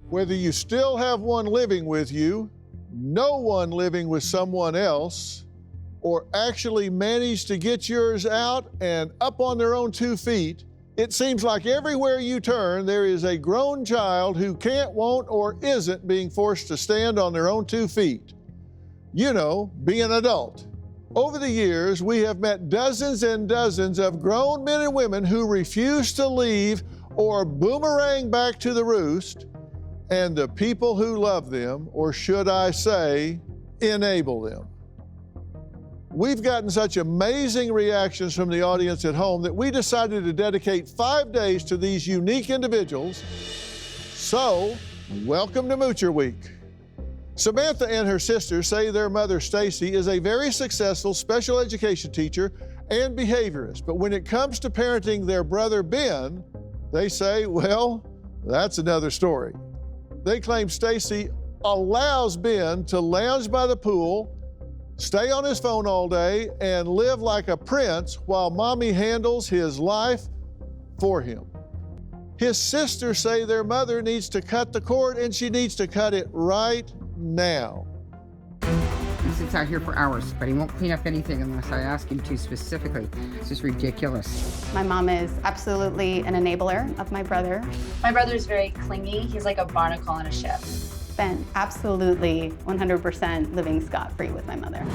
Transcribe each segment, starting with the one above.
Whether you still have one living with you, no one living with someone else, or actually manage to get yours out and up on their own 2 feet, it seems like everywhere you turn, there is a grown child who can't, won't, or isn't being forced to stand on their own 2 feet. You know, be an adult. Over the years, we have met dozens and dozens of grown men and women who refuse to leave or boomerang back to the roost, and the people who love them, or should I say, enable them. We've gotten such amazing reactions from the audience at home that we decided to dedicate 5 days to these unique individuals. So, welcome to Moocher Week. Samantha and her sister say their mother, Stacy, is a very successful special education teacher and behaviorist. But when it comes to parenting their brother, Ben, they say, well, that's another story. They claim Stacy allows Ben to lounge by the pool, stay on his phone all day, and live like a prince while mommy handles his life for him. His sisters say their mother needs to cut the cord, and she needs to cut it right now. He sits out here for hours, but he won't clean up anything unless I ask him to specifically. It's just ridiculous. My mom is absolutely an enabler of my brother. My brother's very clingy. He's like a barnacle on a ship. Ben, absolutely 100% living scot-free with my mother.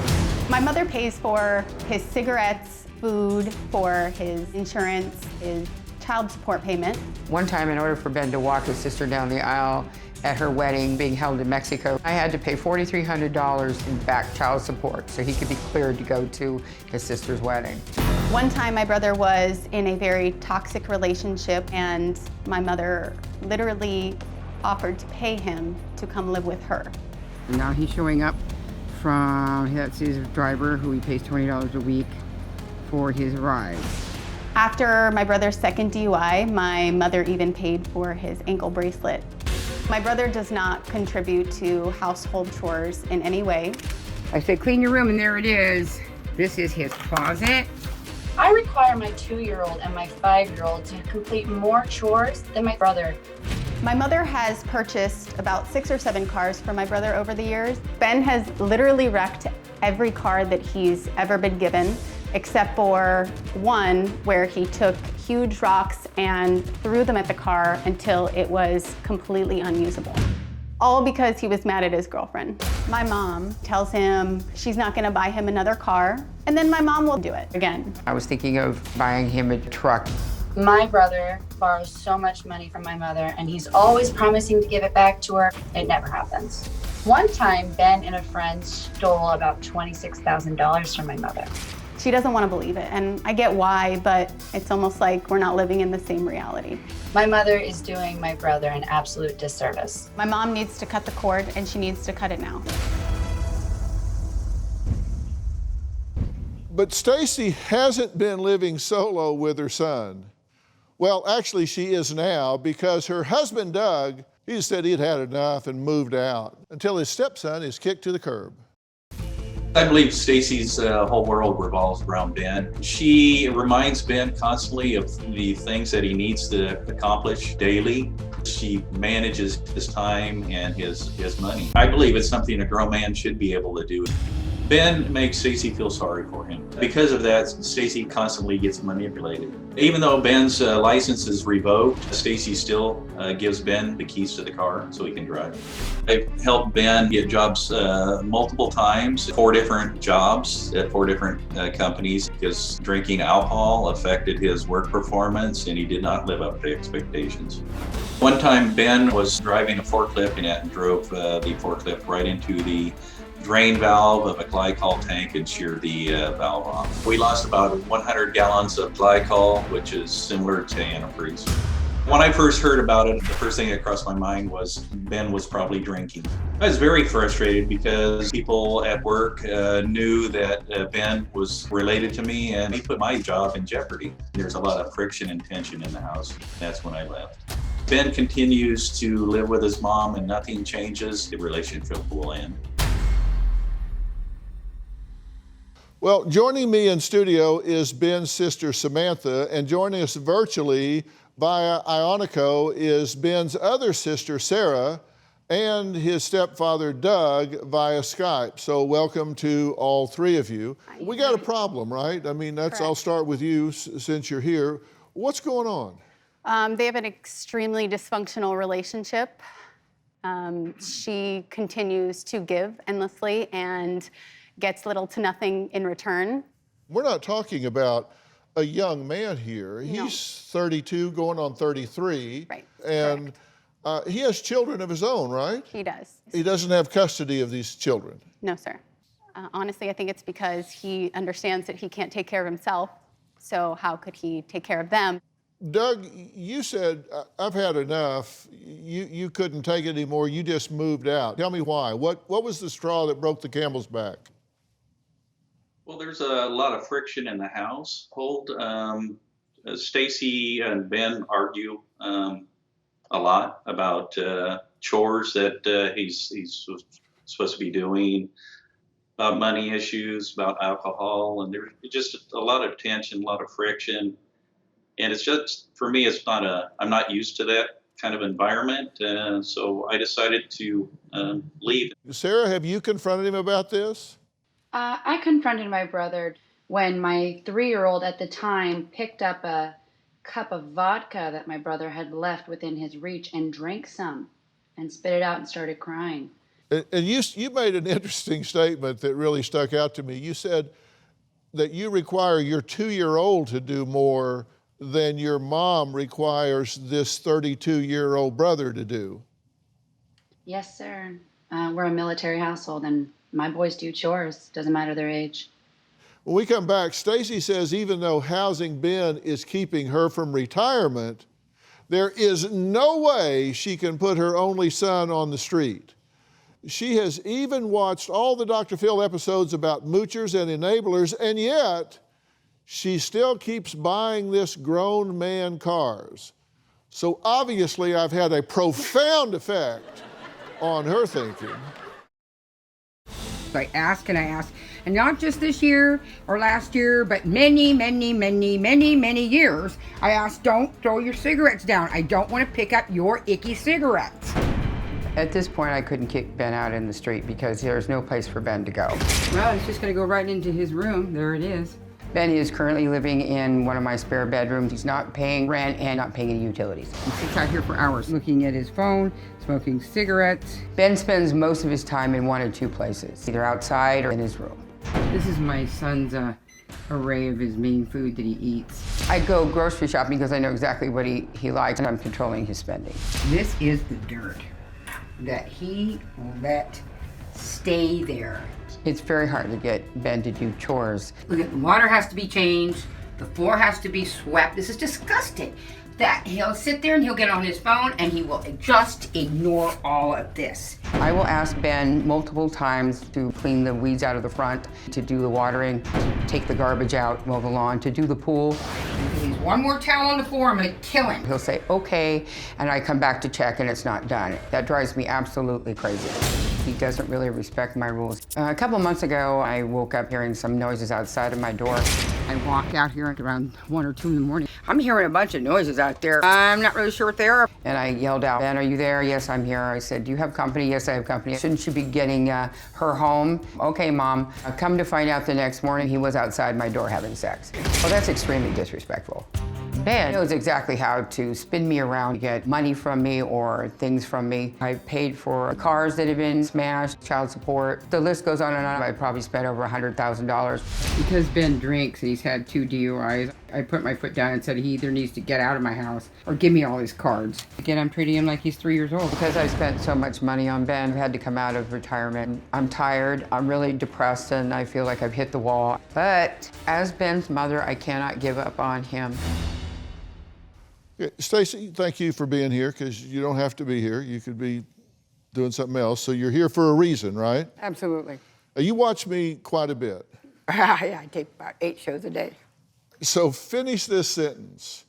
My mother pays for his cigarettes, food, for his insurance, his child support payment. One time, in order for Ben to walk his sister down the aisle at her wedding being held in Mexico, I had to pay $4,300 in back child support so he could be cleared to go to his sister's wedding. One time my brother was in a very toxic relationship, and my mother literally offered to pay him to come live with her. And now he's showing up from, that's his driver, who he pays $20 a week for his rides. After my brother's second DUI, my mother even paid for his ankle bracelet. My brother does not contribute to household chores in any way. I said, clean your room, and there it is. This is his closet. I require my 2-year-old and my 5-year-old to complete more chores than my brother. My mother has purchased about 6 or 7 cars for my brother over the years. Ben has literally wrecked every car that he's ever been given, except for one where he took huge rocks and threw them at the car until it was completely unusable. All because he was mad at his girlfriend. My mom tells him she's not gonna buy him another car, and then my mom will do it again. I was thinking of buying him a truck. My brother borrows so much money from my mother, and he's always promising to give it back to her. It never happens. One time, Ben and a friend stole about $26,000 from my mother. She doesn't want to believe it, and I get why, but it's almost like we're not living in the same reality. My mother is doing my brother an absolute disservice. My mom needs to cut the cord, and she needs to cut it now. But Stacy hasn't been living solo with her son. Well, actually she is now, because her husband, Doug, he said he'd had enough and moved out until his stepson is kicked to the curb. I believe Stacy's whole world revolves around Ben. She reminds Ben constantly of the things that he needs to accomplish daily. She manages his time and his money. I believe it's something a grown man should be able to do. Ben makes Stacy feel sorry for him. Because of that, Stacy constantly gets manipulated. Even though Ben's license is revoked, Stacy still gives Ben the keys to the car so he can drive. I've helped Ben get jobs multiple times, 4 different jobs at 4 different companies, because drinking alcohol affected his work performance and he did not live up to expectations. One time Ben was driving a forklift and drove the forklift right into the drain valve of a glycol tank and sheared the valve off. We lost about 100 gallons of glycol, which is similar to antifreeze. When I first heard about it, the first thing that crossed my mind was Ben was probably drinking. I was very frustrated because people at work knew that Ben was related to me, and he put my job in jeopardy. There's a lot of friction and tension in the house. That's when I left. Ben continues to live with his mom and nothing changes. The relationship will end. Well, joining me in studio is Ben's sister, Samantha, and joining us virtually via Ionico is Ben's other sister, Sarah, and his stepfather, Doug, via Skype. So welcome to all three of you. We got a problem, right? I mean, I'll start with you since you're here. What's going on? They have an extremely dysfunctional relationship. She continues to give endlessly and gets little to nothing in return. We're not talking about a young man here. No. He's 32, going on 33. Right. And he has children of his own, right? He does. He doesn't have custody of these children. No, sir. Honestly, I think it's because he understands that he can't take care of himself. So how could he take care of them? Doug, you said, I've had enough. You couldn't take it anymore. You just moved out. Tell me why. What was the straw that broke the camel's back? Well, there's a lot of friction in the household. Stacy and Ben argue a lot about chores that he's supposed to be doing, about money issues, about alcohol, and there's just a lot of tension, a lot of friction. And it's just, for me, I'm not used to that kind of environment. And so I decided to leave. Sarah, have you confronted him about this? I confronted my brother when my 3-year-old at the time picked up a cup of vodka that my brother had left within his reach and drank some and spit it out and started crying. And you made an interesting statement that really stuck out to me. You said that you require your 2-year-old to do more than your mom requires this 32-year-old brother to do. Yes, sir. We're a military household, and my boys do chores. Doesn't matter their age. When we come back, Stacy says even though housing Ben is keeping her from retirement, there is no way she can put her only son on the street. She has even watched all the DrPhil episodes about moochers and enablers, and yet she still keeps buying this grown man cars. So obviously I've had a profound effect on her thinking. I ask and I ask, and not just this year or last year, but many, many, many, many, many years, I ask, don't throw your cigarettes down. I don't want to pick up your icky cigarettes. At this point, I couldn't kick Ben out in the street because there's no place for Ben to go. Well, it's just going to go right into his room. There it is. Ben is currently living in one of my spare bedrooms. He's not paying rent and not paying any utilities. He sits out here for hours looking at his phone, smoking cigarettes. Ben spends most of his time in one of two places, either outside or in his room. This is my son's array of his main food that he eats. I go grocery shopping because I know exactly what he likes, and I'm controlling his spending. This is the dirt that he let stay there. It's very hard to get Ben to do chores. Look at the water has to be changed, the floor has to be swept. This is disgusting. That he'll sit there and he'll get on his phone and he will just ignore all of this. I will ask Ben multiple times to clean the weeds out of the front, to do the watering, to take the garbage out, mow the lawn, to do the pool. If he leaves one more towel on the floor, I'm gonna kill him. He'll say, okay, and I come back to check and it's not done. That drives me absolutely crazy. He doesn't really respect my rules. A couple months ago, I woke up hearing some noises outside of my door. I walk out here at around 1 or 2 in the morning. I'm hearing a bunch of noises out there. I'm not really sure what they are. And I yelled out, Ben, are you there? Yes, I'm here. I said, do you have company? Yes, I have company. Shouldn't you be getting her home? Okay, Mom. Come to find out the next morning, he was outside my door having sex. Well, that's extremely disrespectful. Ben knows exactly how to spin me around, get money from me or things from me. I paid for cars that have been smashed, child support. The list goes on and on. I probably spent over $100,000. Because Ben drinks and he's had 2 DUIs, I put my foot down and said he either needs to get out of my house or give me all his cards. Again, I'm treating him like he's 3 years old. Because I've spent so much money on Ben, I've had to come out of retirement. I'm tired, I'm really depressed, and I feel like I've hit the wall. But as Ben's mother, I cannot give up on him. Stacy, thank you for being here, because you don't have to be here. You could be doing something else. So you're here for a reason, right? Absolutely. You watch me quite a bit. Yeah, I take about 8 shows a day. So finish this sentence.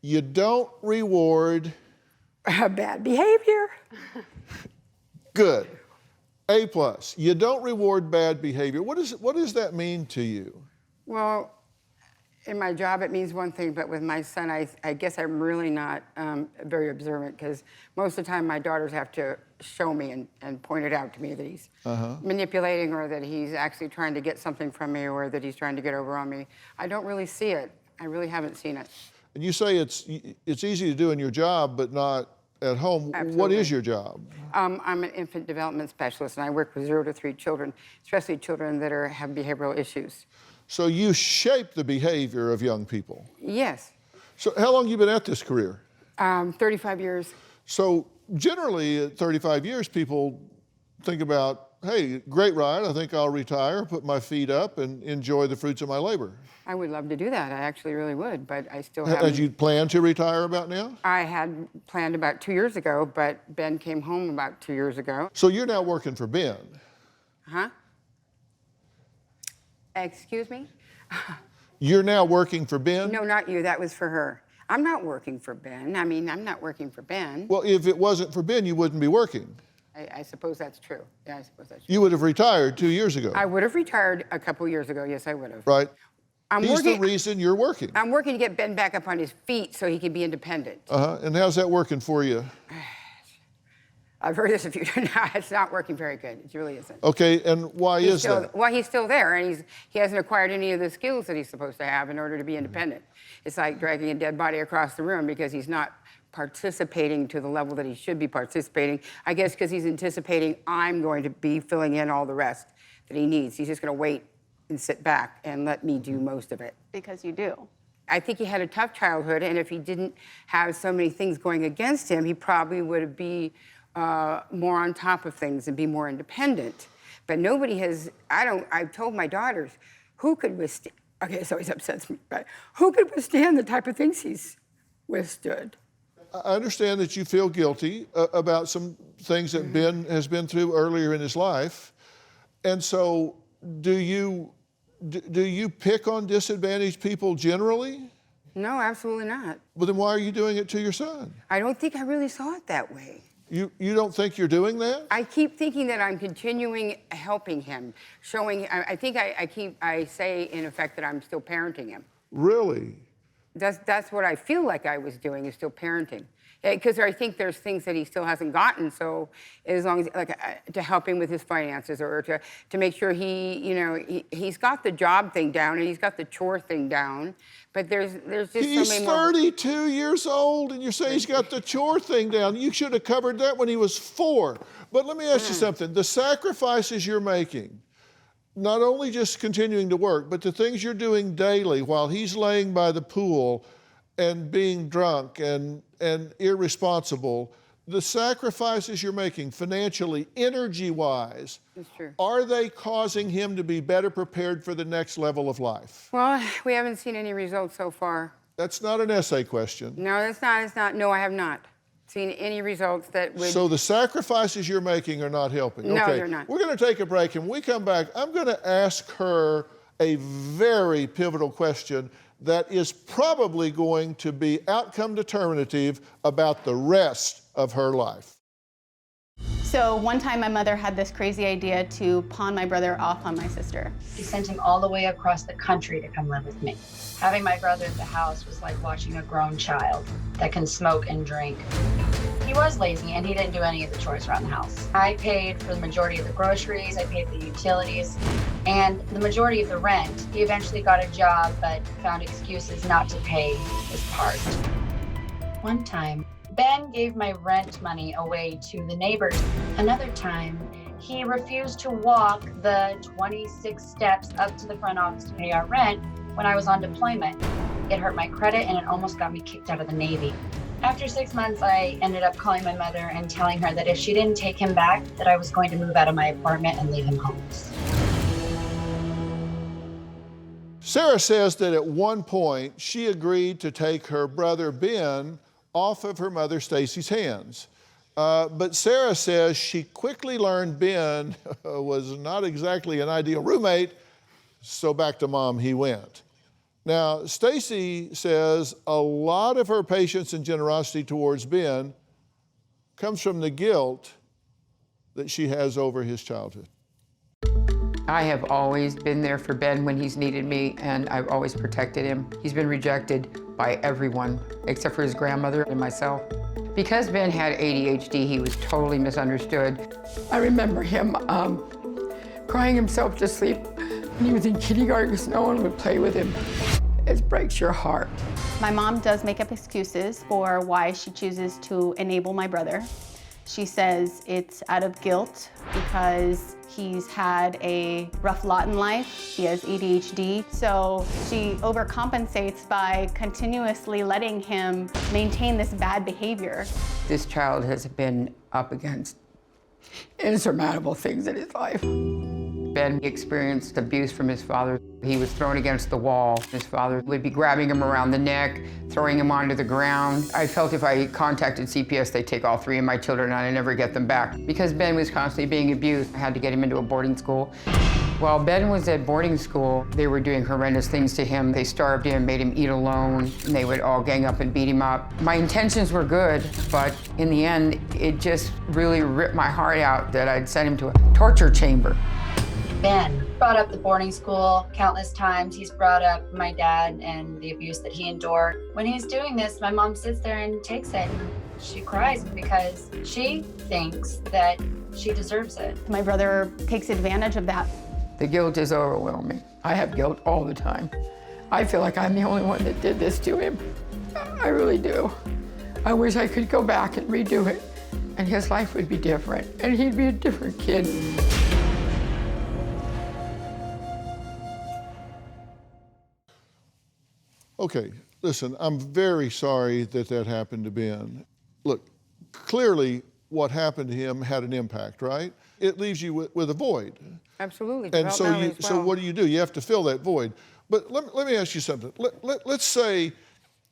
You don't reward... Bad behavior. Good. A+. You don't reward bad behavior. What does that mean to you? Well, In my job, it means one thing, but with my son, I guess I'm really not very observant, because most of the time my daughters have to show me and point it out to me that he's manipulating, or that he's actually trying to get something from me, or that he's trying to get over on me. I don't really see it. I really haven't seen it. And you say it's easy to do in your job, but not at home. Absolutely. What is your job? I'm an infant development specialist, and I work with 0 to 3 children, especially children that have behavioral issues. So you shape the behavior of young people? Yes. So how long have you been at this career? 35 years. So generally at 35 years, people think about, hey, great ride, I think I'll retire, put my feet up and enjoy the fruits of my labor. I would love to do that. I actually really would, but I still haven't. Had you planned to retire about now? I had planned about 2 years ago, but Ben came home about 2 years ago. So you're now working for Ben? Huh? Excuse me? You're now working for Ben? No, not you. That was for her. I'm not working for Ben. I mean, I'm not working for Ben. Well, if it wasn't for Ben, you wouldn't be working. I suppose that's true. Yeah, I suppose that's true. You would have retired 2 years ago. I would have retired a couple years ago. Yes, I would have. Right. He's the reason you're working. I'm working to get Ben back up on his feet so he can be independent. And how's that working for you? I've heard this a few times. It's not working very good. It really isn't. Okay, and why is that? Well, he's still there, and he hasn't acquired any of the skills that he's supposed to have in order to be independent. It's like dragging a dead body across the room because he's not participating to the level that he should be participating. I guess because he's anticipating I'm going to be filling in all the rest that he needs. He's just going to wait and sit back and let me do most of it. Because you do. I think he had a tough childhood, and if he didn't have so many things going against him, he probably would be more on top of things and be more independent. But nobody has, I've told my daughters, who could withstand, okay, this always upsets me, but who could withstand the type of things he's withstood? I understand that you feel guilty about some things that Ben has been through earlier in his life. And so do you pick on disadvantaged people generally? No, absolutely not. Well, then why are you doing it to your son? I don't think I really saw it that way. You don't think you're doing that? I keep thinking that I'm continuing helping him, showing, I think I say in effect that I'm still parenting him. Really? That's what I feel like I was doing, is still parenting. Because I think there's things that he still hasn't gotten, so as long as, like, to help him with his finances, or to make sure he's got the job thing down and he's got the chore thing down, but there's just so many He's 32 years old and you're saying he's got the chore thing down. You should have covered that when he was 4. But let me ask you something. The sacrifices you're making, not only just continuing to work, but the things you're doing daily while he's laying by the pool and being drunk and irresponsible, the sacrifices you're making financially, energy-wise, are they causing him to be better prepared for the next level of life? Well, we haven't seen any results so far. That's not an essay question. No, it's not. No, I have not seen any results that would... So the sacrifices you're making are not helping? No, okay. they're not. We're going to take a break, and when we come back, I'm going to ask her a very pivotal question that is probably going to be outcome determinative about the rest of her life. So one time my mother had this crazy idea to pawn my brother off on my sister. She sent him all the way across the country to come live with me. Having my brother at the house was like watching a grown child that can smoke and drink. He was lazy and he didn't do any of the chores around the house. I paid for the majority of the groceries, I paid the utilities, and the majority of the rent. He eventually got a job but found excuses not to pay his part. One time, Ben gave my rent money away to the neighbors. Another time, he refused to walk the 26 steps up to the front office to pay our rent when I was on deployment. It hurt my credit and it almost got me kicked out of the Navy. After 6 months, I ended up calling my mother and telling her that if she didn't take him back, that I was going to move out of my apartment and leave him homeless. Sarah says that at one point, she agreed to take her brother Ben off of her mother Stacy's hands. But Sarah says she quickly learned Ben was not exactly an ideal roommate, so back to mom he went. Now, Stacy says a lot of her patience and generosity towards Ben comes from the guilt that she has over his childhood. I have always been there for Ben when he's needed me, and I've always protected him. He's been rejected by everyone, except for his grandmother and myself. Because Ben had ADHD, he was totally misunderstood. I remember him crying himself to sleep when he was in kindergarten because no one would play with him. It breaks your heart. My mom does make up excuses for why she chooses to enable my brother. She says it's out of guilt because he's had a rough lot in life. He has ADHD. So she overcompensates by continuously letting him maintain this bad behavior. This child has been up against insurmountable things in his life. Ben experienced abuse from his father. He was thrown against the wall. His father would be grabbing him around the neck, throwing him onto the ground. I felt if I contacted CPS, they'd take all 3 of my children and I'd never get them back. Because Ben was constantly being abused, I had to get him into a boarding school. While Ben was at boarding school, they were doing horrendous things to him. They starved him, made him eat alone, and they would all gang up and beat him up. My intentions were good, but in the end, it just really ripped my heart out that I'd sent him to a torture chamber. Ben brought up the boarding school countless times. He's brought up my dad and the abuse that he endured. When he's doing this, my mom sits there and takes it. And she cries because she thinks that she deserves it. My brother takes advantage of that. The guilt is overwhelming. I have guilt all the time. I feel like I'm the only one that did this to him. I really do. I wish I could go back and redo it, and his life would be different, and he'd be a different kid. Okay, listen, I'm very sorry that that happened to Ben. Look, clearly what happened to him had an impact, right? It leaves you with a void. Absolutely. And so what do? You have to fill that void. But let me ask you something. Let's say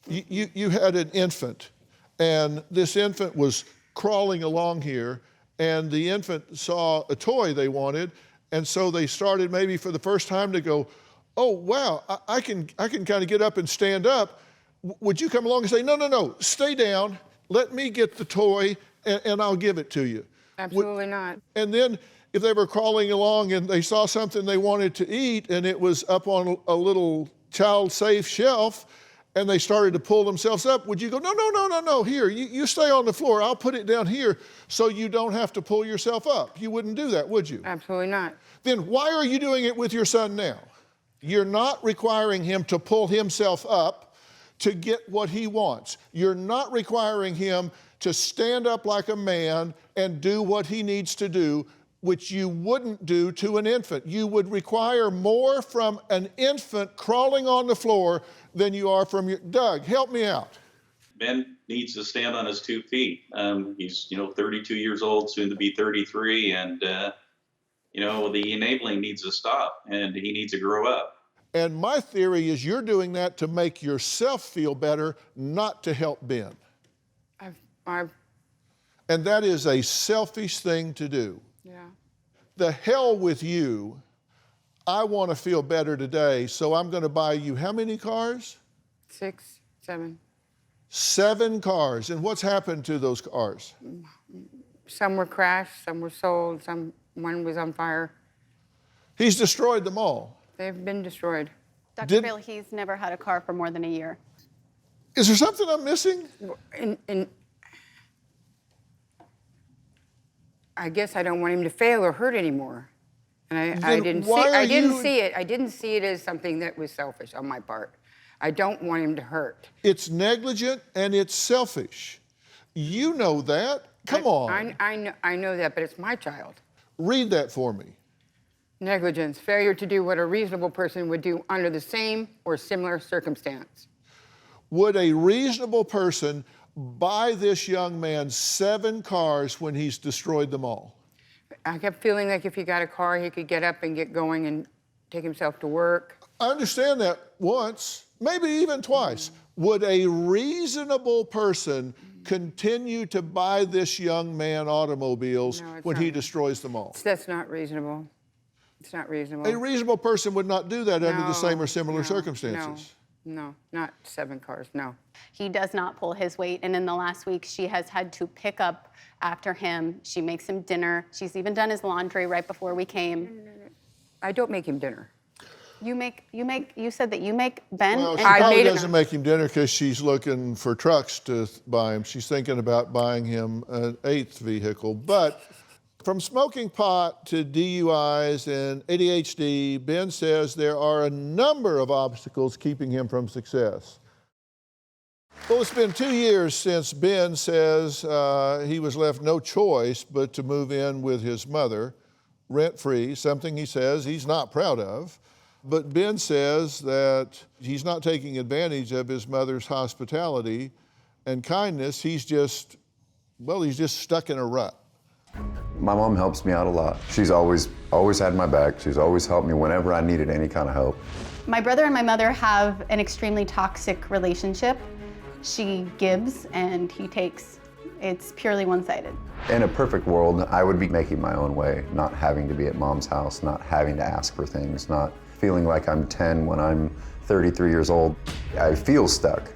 you had an infant, and this infant was crawling along here, and the infant saw a toy they wanted, and so they started maybe for the first time to go, oh, wow, I can kind of get up and stand up. Would you come along and say, no, stay down, let me get the toy, and I'll give it to you? Absolutely not. And then if they were crawling along and they saw something they wanted to eat and it was up on a little child-safe shelf and they started to pull themselves up, would you go, no, here, you stay on the floor, I'll put it down here so you don't have to pull yourself up? You wouldn't do that, would you? Absolutely not. Then why are you doing it with your son now? You're not requiring him to pull himself up to get what he wants. You're not requiring him to stand up like a man and do what he needs to do, which you wouldn't do to an infant. You would require more from an infant crawling on the floor than you are from your... Doug, help me out. Ben needs to stand on his 2 feet. He's 32 years old, soon to be 33, and the enabling needs to stop, and he needs to grow up. And my theory is you're doing that to make yourself feel better, not to help Ben. And that is a selfish thing to do. Yeah. The hell with you. I want to feel better today, so I'm going to buy you how many cars? 6, 7. 7 cars. And what's happened to those cars? Some were crashed, some were sold, one was on fire. He's destroyed them all. They've been destroyed. DrPhil, he's never had a car for more than a year. Is there something I'm missing? I guess I don't want him to fail or hurt anymore. And I didn't see it as something that was selfish on my part. I don't want him to hurt. It's negligent and it's selfish. You know that. Come on. I know that, but it's my child. Read that for me. Negligence, failure to do what a reasonable person would do under the same or similar circumstance. Would a reasonable person buy this young man 7 cars when he's destroyed them all? I kept feeling like if he got a car, he could get up and get going and take himself to work. I understand that once, maybe even twice. Would a reasonable person continue to buy this young man automobiles when he destroys them all? That's not reasonable. It's not reasonable. A reasonable person would not do that under the same or similar circumstances. No, not 7 cars, no. He does not pull his weight, and in the last week, she has had to pick up after him. She makes him dinner. She's even done his laundry right before we came. I don't make him dinner. You said that you make Ben? Well, and she probably made it- doesn't make him dinner because she's looking for trucks to buy him. She's thinking about buying him an 8th vehicle. But from smoking pot to DUIs and ADHD, Ben says there are a number of obstacles keeping him from success. Well, it's been 2 years since Ben says he was left no choice but to move in with his mother, rent-free, something he says he's not proud of. But Ben says that he's not taking advantage of his mother's hospitality and kindness. He's just stuck in a rut. My mom helps me out a lot. She's always had my back. She's always helped me whenever I needed any kind of help. My brother and my mother have an extremely toxic relationship. She gives and he takes. It's purely one-sided. In a perfect world, I would be making my own way, not having to be at mom's house, not having to ask for things, not feeling like I'm 10 when I'm 33 years old. I feel stuck.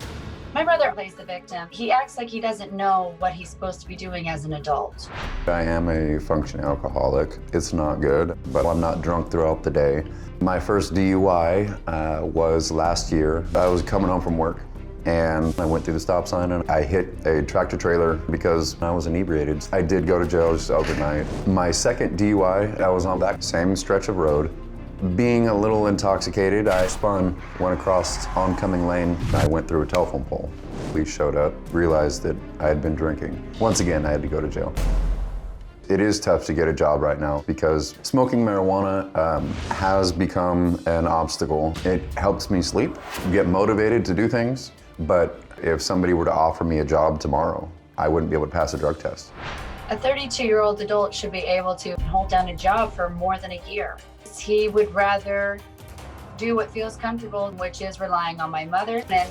My brother plays the victim. He acts like he doesn't know what he's supposed to be doing as an adult. I am a functioning alcoholic. It's not good, but I'm not drunk throughout the day. My first DUI was last year. I was coming home from work and I went through the stop sign and I hit a tractor trailer because I was inebriated. I did go to jail just overnight. My second DUI, I was on that same stretch of road. Being a little intoxicated, I spun, went across oncoming lane. I went through a telephone pole. Police showed up, realized that I had been drinking. Once again, I had to go to jail. It is tough to get a job right now because smoking marijuana has become an obstacle. It helps me sleep, get motivated to do things, but if somebody were to offer me a job tomorrow, I wouldn't be able to pass a drug test. A 32-year-old adult should be able to hold down a job for more than a year. He would rather do what feels comfortable, which is relying on my mother and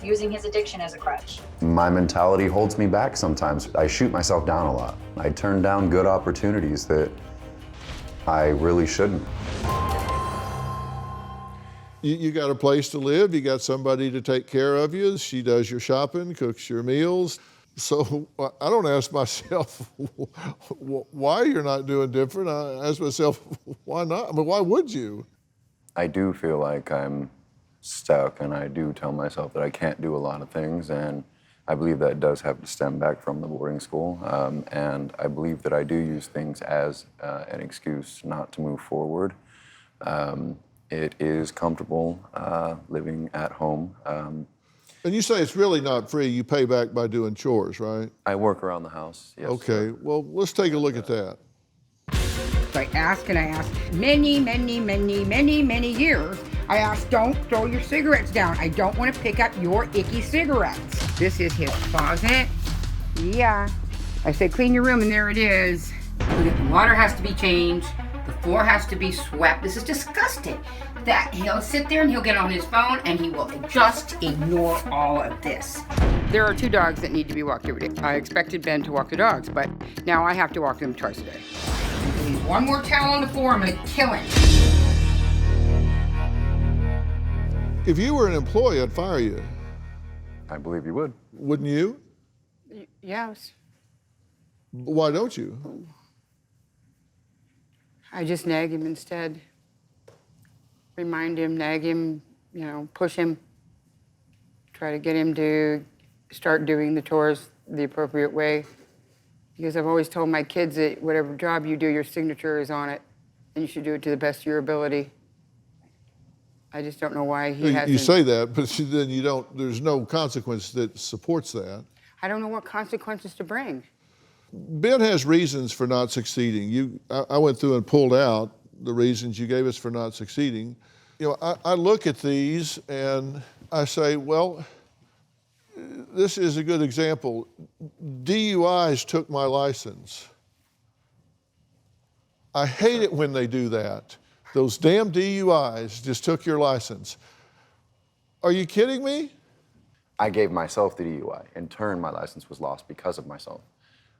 using his addiction as a crutch. My mentality holds me back sometimes. I shoot myself down a lot. I turn down good opportunities that I really shouldn't. You got a place to live, you got somebody to take care of you. She does your shopping, cooks your meals. So I don't ask myself why you're not doing different. I ask myself, why not? I mean, why would you? I do feel like I'm stuck, and I do tell myself that I can't do a lot of things, and I believe that does have to stem back from the boarding school, and I believe that I do use things as an excuse not to move forward. It is comfortable living at home. And you say it's really not free. You pay back by doing chores, right? I work around the house, yes. Okay, well, let's take a look at that. So I asked and I asked many years. I asked, don't throw your cigarettes down. I don't want to pick up your icky cigarettes. This is his closet. Yeah. I said, clean your room, and there it is. The water has to be changed. The floor has to be swept. This is disgusting. That he'll sit there and he'll get on his phone and he will just ignore all of this. There are 2 dogs that need to be walked every day. I expected Ben to walk the dogs, but now I have to walk them twice a day. If he leaves one more towel on the floor, I'm gonna kill him. If you were an employee, I'd fire you. I believe you would. Wouldn't you? Yes. Why don't you? I just nag him instead. Remind him, nag him, push him. Try to get him to start doing the chores the appropriate way. Because I've always told my kids that whatever job you do, your signature is on it, and you should do it to the best of your ability. I just don't know why he hasn't. You say that, but then you don't, there's no consequence that supports that. I don't know what consequences to bring. Ben has reasons for not succeeding. I went through and pulled out the reasons you gave us for not succeeding. I look at these and I say, well, this is a good example. DUIs took my license. I hate it when they do that. Those damn DUIs just took your license. Are you kidding me? I gave myself the DUI. In turn, my license was lost because of myself.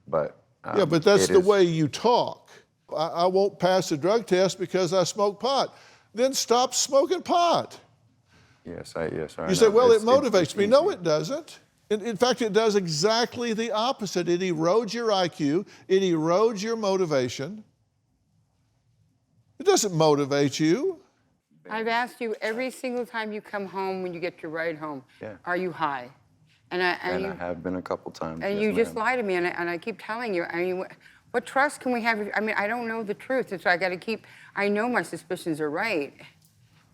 But yeah, but that's the way you talk. I won't pass a drug test because I smoke pot. Then stop smoking pot. Yes, You say, well, it motivates me. No, it doesn't. In fact, it does exactly the opposite. It erodes your IQ. It erodes your motivation. It doesn't motivate you. I've asked you every single time you come home when you get your ride home, Yeah. are you high? And I have been a couple times. And yes, you just ma'am. lie to me, and I keep telling you. I mean, what trust can we have? I mean, I don't know the truth, and so I got to keep. I know my suspicions are right.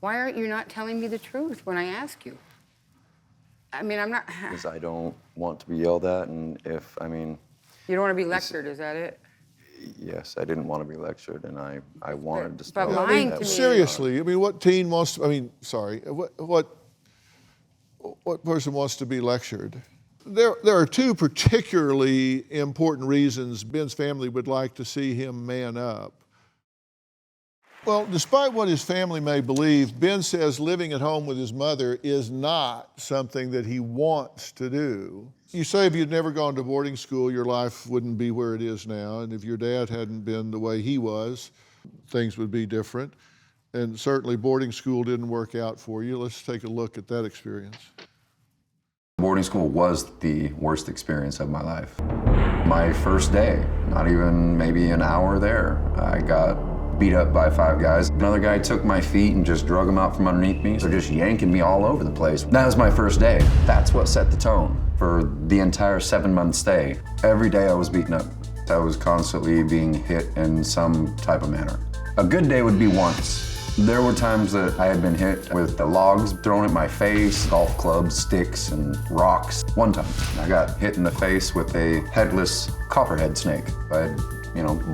Why aren't you not telling me the truth when I ask you? I mean, I'm not. Because I don't want to be yelled at, and if, I mean, You don't want to be lectured, is that it? yes, I didn't want to be lectured, and I wanted to But stop. lying that to me- Seriously, I mean, what teen wants to, I mean, sorry, what person wants to be lectured? There are two particularly important reasons Ben's family would like to see him man up. Well, despite what his family may believe, Ben says living at home with his mother is not something that he wants to do. You say if you'd never gone to boarding school, your life wouldn't be where it is now, and if your dad hadn't been the way he was, things would be different. And certainly boarding school didn't work out for you. Let's take a look at that experience. Boarding school was the worst experience of my life. My first day, not even maybe an hour there, I got beat up by 5 guys. Another guy took my feet and just drug them out from underneath me. So just yanking me all over the place. That was my first day. That's what set the tone for the entire 7-month stay. Every day I was beaten up. I was constantly being hit in some type of manner. A good day would be once. There were times that I had been hit with the logs thrown at my face, golf clubs, sticks, and rocks. One time, I got hit in the face with a headless copperhead snake. I had,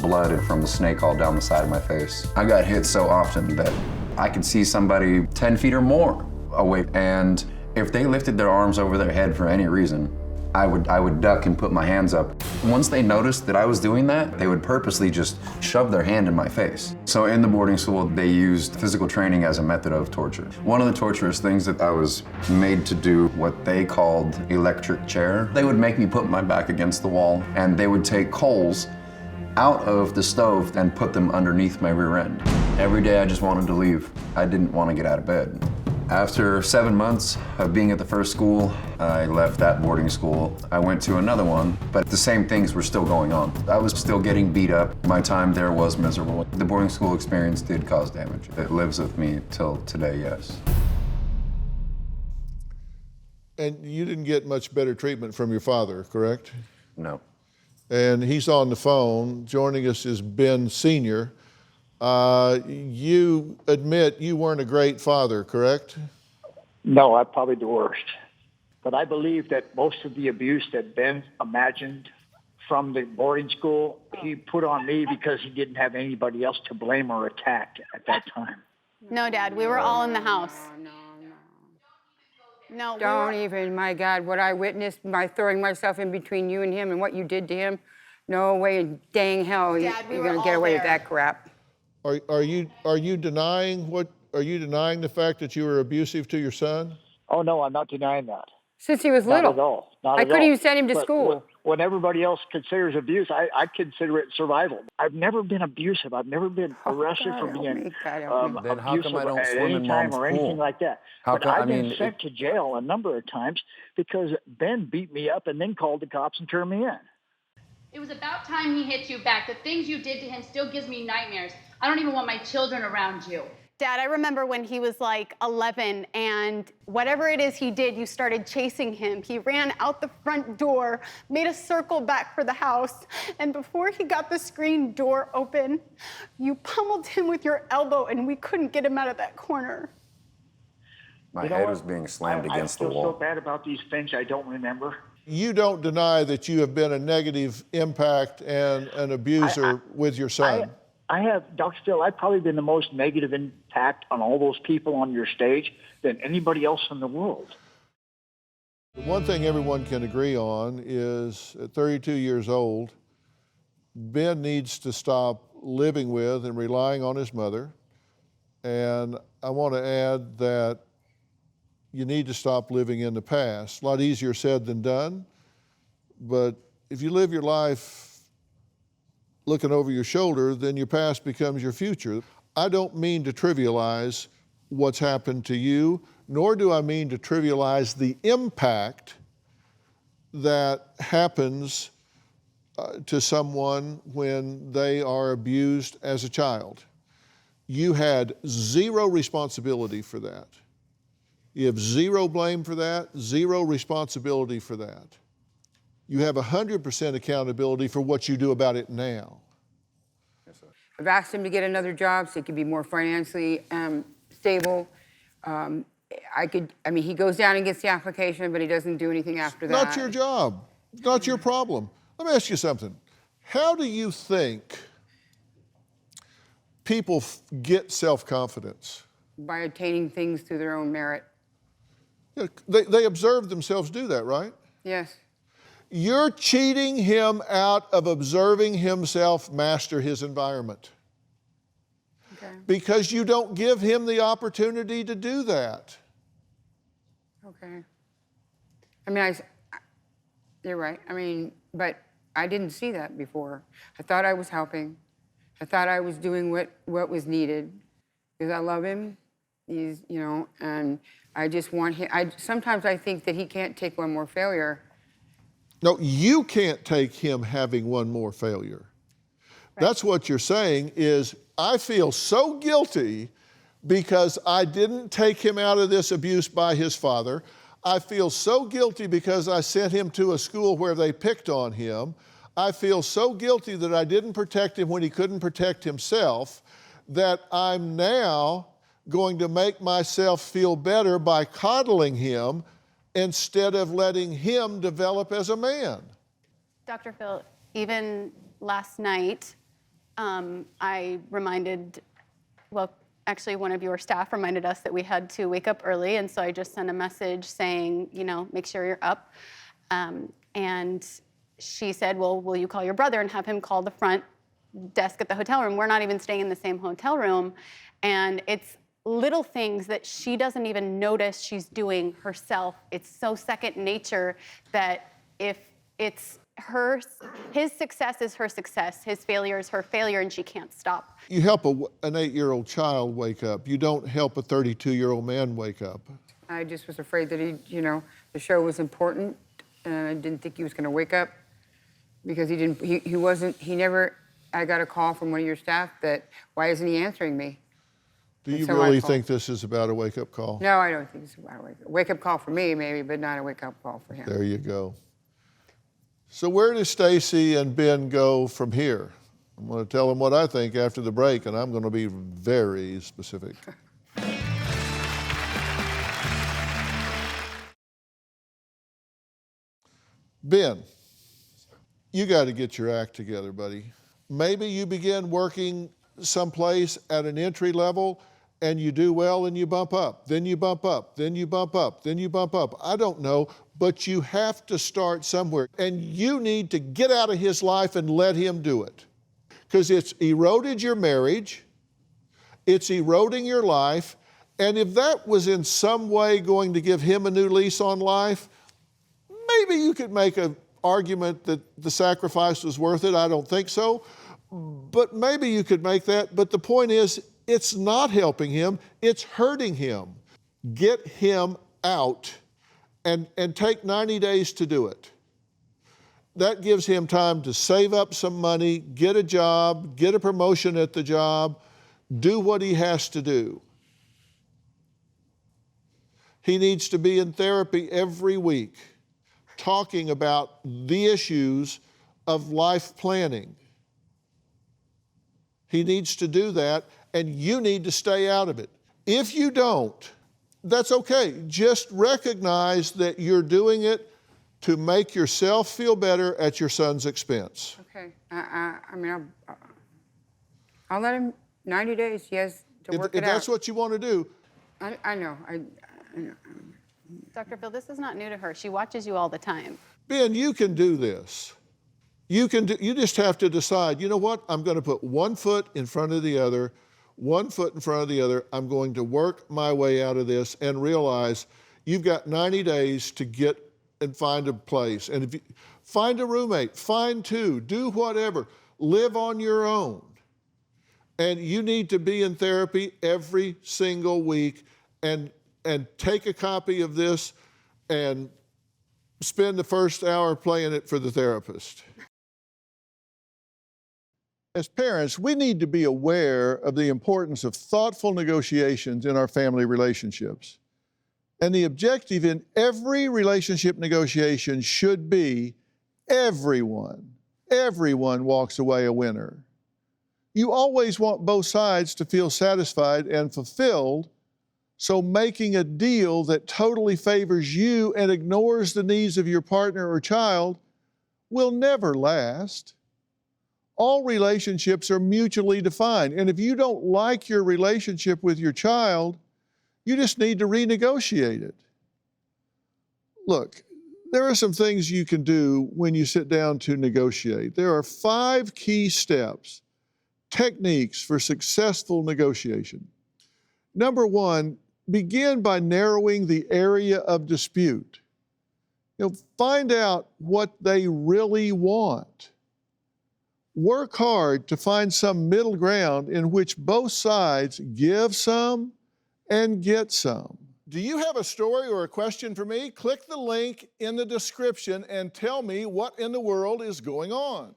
blood from the snake all down the side of my face. I got hit so often that I could see somebody 10 feet or more away, and if they lifted their arms over their head for any reason, I would duck and put my hands up. Once they noticed that I was doing that, they would purposely just shove their hand in my face. So in the boarding school, they used physical training as a method of torture. One of the torturous things that I was made to do, what they called electric chair. They would make me put my back against the wall, and they would take coals out of the stove and put them underneath my rear end. Every day I just wanted to leave. I didn't want to get out of bed. After 7 months of being at the first school, I left that boarding school. I went to another one, but the same things were still going on. I was still getting beat up. My time there was miserable. The boarding school experience did cause damage. It lives with me till today, yes. And you didn't get much better treatment from your father, correct? No. And he's on the phone. Joining us is Ben Sr. You admit you weren't a great father, correct? No, I'm probably the worst. But I believe that most of the abuse that Ben imagined from the boarding school, he put on me because he didn't have anybody else to blame or attack at that time. No, Dad, we were all in the house. No, Don't even, my God, what I witnessed by throwing myself in between you and him and what you did to him, no way in dang hell Dad, we you're were gonna get all away with there. that crap. Are you denying the fact that you were abusive to your son? Oh, no, I'm not denying that. Since he was Not little. at all. Not I at couldn't all. even send him to But school. When everybody else considers abuse, I consider it survival. I've never been abusive. I've never been arrested God for help being me, God help me. Then how abusive come I don't at swim any in time Mom's or anything pool? like that. How But come- I've I been mean, sent to jail a number of times because Ben beat me up and then called the cops and turned me in. It was about time he hit you back. The things you did to him still gives me nightmares. I don't even want my children around you. Dad, I remember when he was like 11 and whatever it is he did, you started chasing him. He ran out the front door, made a circle back for the house, and before he got the screen door open, you pummeled him with your elbow and we couldn't get him out of that corner. My You know head what? was being slammed against I the feel wall. so bad about these things I don't remember. You don't deny that you have been a negative impact and an abuser with your son. I have, Dr. Phil, I've probably been the most negative impact on all those people on your stage than anybody else in the world. The one thing everyone can agree on is at 32 years old, Ben needs to stop living with and relying on his mother. And I want to add that you need to stop living in the past. A lot easier said than done, but if you live your life looking over your shoulder, then your past becomes your future. I don't mean to trivialize what's happened to you, nor do I mean to trivialize the impact that happens to someone when they are abused as a child. You had zero responsibility for that. You have zero blame for that, zero responsibility for that. You have 100% accountability for what you do about it now. I've asked him to get another job so he could be more financially stable. He goes down and gets the application, but he doesn't do anything after that. Not your job, not your problem. Let me ask you something. How do you think people get self-confidence? By attaining things through their own merit. Yeah, they observe themselves do that, right? Yes. You're cheating him out of observing himself master his environment. Okay. Because you don't give him the opportunity to do that. Okay. You're right. But I didn't see that before. I thought I was helping. I thought I was doing what was needed because I love him. He's, and I just want him. Sometimes I think that he can't take one more failure. No, you can't take him having one more failure. Right. That's what you're saying is, I feel so guilty because I didn't take him out of this abuse by his father. I feel so guilty because I sent him to a school where they picked on him. I feel so guilty that I didn't protect him when he couldn't protect himself, that I'm now going to make myself feel better by coddling him instead of letting him develop as a man. Dr. Phil, even last night, I reminded, actually one of your staff reminded us that we had to wake up early, and so I just sent a message saying, make sure you're up. And she said, well, will you call your brother and have him call the front desk at the hotel room? We're not even staying in the same hotel room. And it's little things that she doesn't even notice she's doing herself. It's so second nature that if it's his success is her success, his failure is her failure, and she can't stop. You help an 8-year-old child wake up. You don't help a 32-year-old man wake up. I just was afraid that the show was important, and I didn't think he was going to wake up because he never, I got a call from one of your staff that, why isn't he answering me? Do you really think this is about a wake-up call? No, I don't think it's about a wake-up call for me, maybe, but not a wake-up call for him. There you go. So where does Stacy and Ben go from here? I'm going to tell them what I think after the break, and I'm going to be very specific. Ben, you got to get your act together, buddy. Maybe you begin working someplace at an entry level and you do well and you bump up, then you bump up, then you bump up, then you bump up. I don't know, but you have to start somewhere. And you need to get out of his life and let him do it. Because it's eroded your marriage, it's eroding your life, and if that was in some way going to give him a new lease on life, maybe you could make an argument that the sacrifice was worth it. I don't think so. But maybe you could make that. But the point is, it's not helping him, it's hurting him. Get him out and take 90 days to do it. That gives him time to save up some money, get a job, get a promotion at the job, do what he has to do. He needs to be in therapy every week, talking about the issues of life planning. He needs to do that, and you need to stay out of it. If you don't, that's okay. Just recognize that you're doing it to make yourself feel better at your son's expense. Okay. I'll let him 90 days, he has to work it out. If that's what you want to do. I know. I know. Dr. Phil, this is not new to her. She watches you all the time. Ben, you can do this. You just have to decide, you know what? I'm going to put one foot in front of the other, one foot in front of the other. I'm going to work my way out of this and realize you've got 90 days to get and find a place. And if you find a roommate, find two, do whatever, live on your own. And you need to be in therapy every single week and take a copy of this and spend the first hour playing it for the therapist. As parents, we need to be aware of the importance of thoughtful negotiations in our family relationships. And the objective in every relationship negotiation should be everyone walks away a winner. You always want both sides to feel satisfied and fulfilled, so making a deal that totally favors you and ignores the needs of your partner or child will never last. All relationships are mutually defined, and if you don't like your relationship with your child, you just need to renegotiate it. Look, there are some things you can do when you sit down to negotiate. There are 5 key steps, techniques for successful negotiation. Number 1, begin by narrowing the area of dispute. Find out what they really want. Work hard to find some middle ground in which both sides give some and get some. Do you have a story or a question for me? Click the link in the description and tell me what in the world is going on.